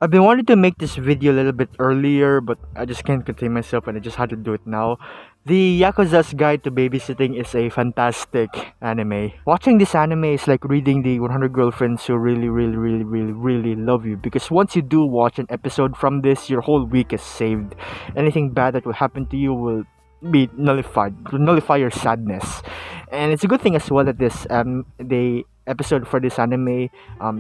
I've been wanting to make this video a little bit earlier, but I just can't contain myself and I just had to do it now. The Yakuza's Guide to Babysitting is a fantastic anime. Watching this anime is like reading the 100 Girlfriends Who Really Love You, because once you do watch an episode from this, your whole week is saved. Anything bad that will happen to you will be nullified, to nullify your sadness. And it's a good thing as well that this the episode for this anime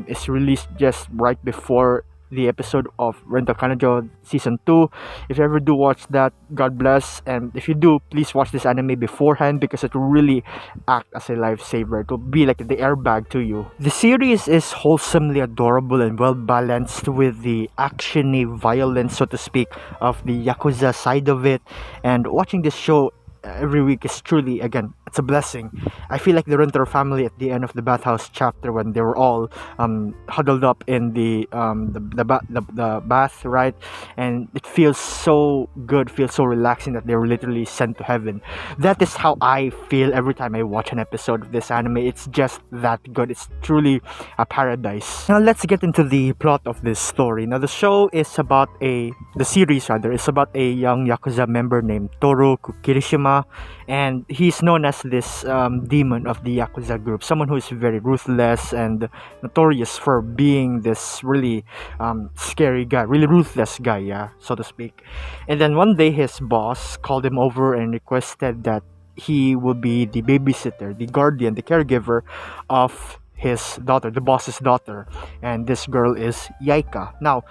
is released just right before the episode of Rental Kanajo season 2. If you ever do watch that, God bless. And if you do, please watch this anime beforehand, because it will really act as a lifesaver. It will be like the airbag to you. The series is wholesomely adorable and well balanced with the actiony violence, so to speak, of the Yakuza side of it. And watching this show every week is truly, again, it's a blessing. I feel like the Renter family at the end of the bathhouse chapter, when they were all huddled up in the bath, right? And it feels so good, feels so relaxing that they were literally sent to heaven. That is how I feel every time I watch an episode of this anime. It's just that good. It's truly a paradise. Now let's get into the plot of this story. Now the series rather, is about a young Yakuza member named Toru Kirishima, and he's known as this demon of the Yakuza group, someone who is very ruthless and notorious for being this really scary guy, really ruthless guy, yeah, so to speak. And then one day his boss called him over and requested that he will be the babysitter, the guardian, the caregiver of his daughter, the boss's daughter, and this girl is Yaika. Now,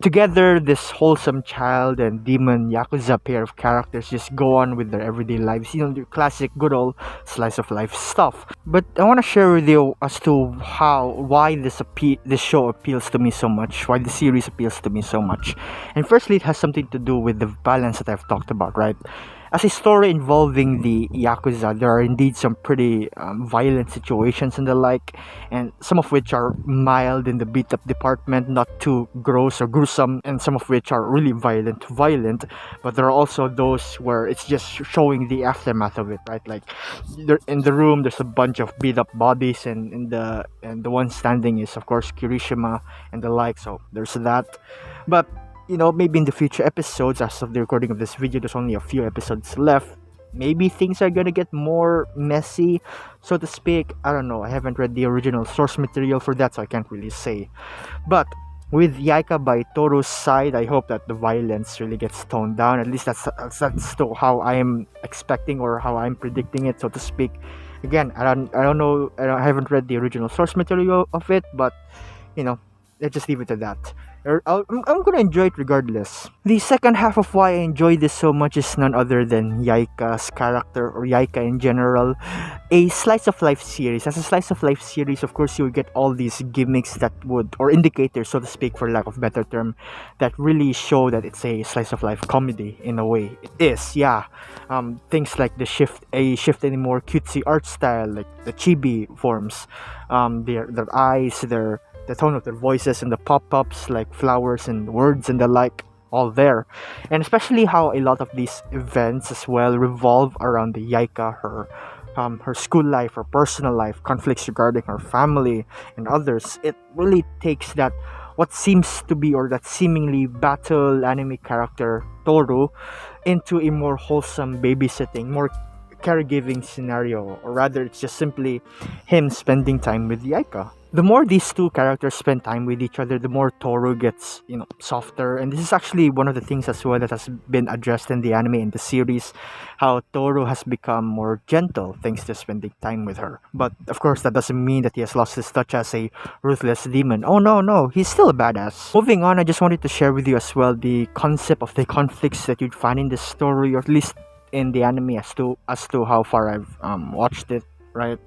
together, this wholesome child and demon Yakuza pair of characters just go on with their everyday lives, the classic good old slice of life stuff. But I want to share with you as to why this show appeals to me so much, why the series appeals to me so much. And firstly, it has something to do with the balance that I've talked about, right? As a story involving the Yakuza, there are indeed some pretty violent situations and the like, and some of which are mild in the beat up department, not too gross or gruesome, and some of which are really violent. But there are also those where it's just showing the aftermath of it, right? Like, in the room, there's a bunch of beat up bodies, and the one standing is, of course, Kirishima and the like. So there's that. But maybe in the future episodes, as of the recording of this video, there's only a few episodes left. Maybe things are gonna get more messy, so to speak. I don't know. I haven't read the original source material for that, so I can't really say. But with Yaika by Toru's side, I hope that the violence really gets toned down. At least that's to how I am expecting, or how I'm predicting it, so to speak. Again, I don't know. I haven't read the original source material of it, but let's just leave it at that. I'm gonna enjoy it regardless. The second half of why I enjoy this so much is none other than Yaika's character, or Yaika in general. A slice of life series. As a slice of life series, of course, you get all these gimmicks that would, or indicators, so to speak, for lack of a better term, that really show that it's a slice of life comedy in a way. It is, yeah. Things like a shift in a more cutesy art style, like the chibi forms, their eyes, the tone of their voices, and the pop-ups like flowers and words and the like, all there. And especially how a lot of these events as well revolve around the Yaika, her school life, her personal life, conflicts regarding her family and others. It really takes that what seems to be, or that seemingly battle anime character Toru, into a more wholesome babysitting, more caregiving scenario, or rather it's just simply him spending time with Yaika. The more these two characters spend time with each other, the more Toru gets, softer. And this is actually one of the things as well that has been addressed in the anime, in the series, how Toru has become more gentle thanks to spending time with her. But of course, that doesn't mean that he has lost his touch as a ruthless demon. Oh no, he's still a badass. Moving on, I just wanted to share with you as well the concept of the conflicts that you'd find in this story, or at least in the anime, as to how far I've watched it, right?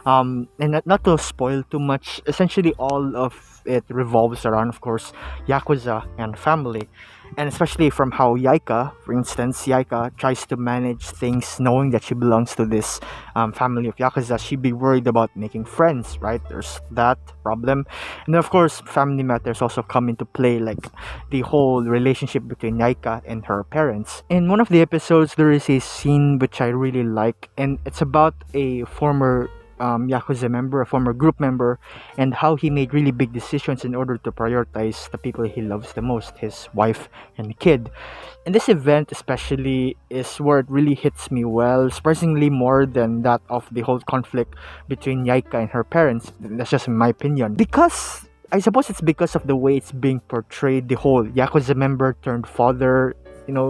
And not to spoil too much, essentially all of it revolves around, of course, Yakuza and family. And especially from how Yaika, for instance, Yaika tries to manage things knowing that she belongs to this family of Yakuza. She'd be worried about making friends, right? There's that problem. And then, of course, family matters also come into play, like the whole relationship between Yaika and her parents. In one of the episodes, there is a scene which I really like, and it's about a former Yakuza member, a former group member, and how he made really big decisions in order to prioritize the people he loves the most, his wife and kid. And this event especially is where it really hits me well, surprisingly more than that of the whole conflict between Yaika and her parents. That's just my opinion. Because I suppose it's because of the way it's being portrayed, the whole Yakuza member turned father,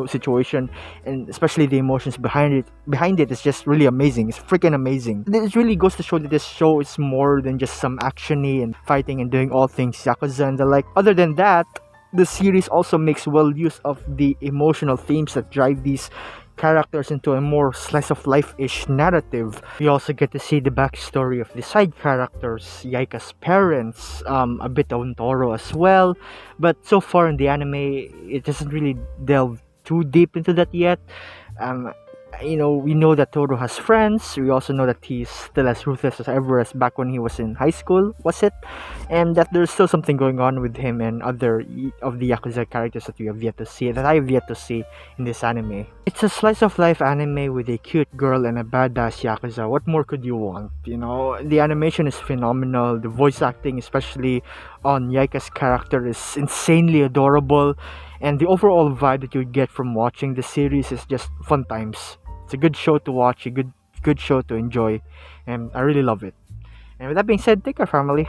situation, and especially the emotions behind it. Behind it is just really amazing. It's freaking amazing. This really goes to show that this show is more than just some actiony and fighting and doing all things Yakuza and the like. Other than that, the series also makes well use of the emotional themes that drive these characters into a more slice of life-ish narrative. We also get to see the backstory of the side characters, Yaika's parents, a bit on Toro as well. But so far in the anime, it doesn't really delve too deep into that yet. Um, we know that Toro has friends. We also know that he's still as ruthless as ever as back when he was in high school, was it? And that there's still something going on with him and other of the Yakuza characters that we have yet to see, that I have yet to see in this anime. It's a slice of life anime with a cute girl and a badass Yakuza. What more could you want? The animation is phenomenal. The voice acting, especially on Yaika's character, is insanely adorable. And the overall vibe that you get from watching the series is just fun times. It's a good show to watch, a good show to enjoy, and I really love it. And with that being said, take care, family.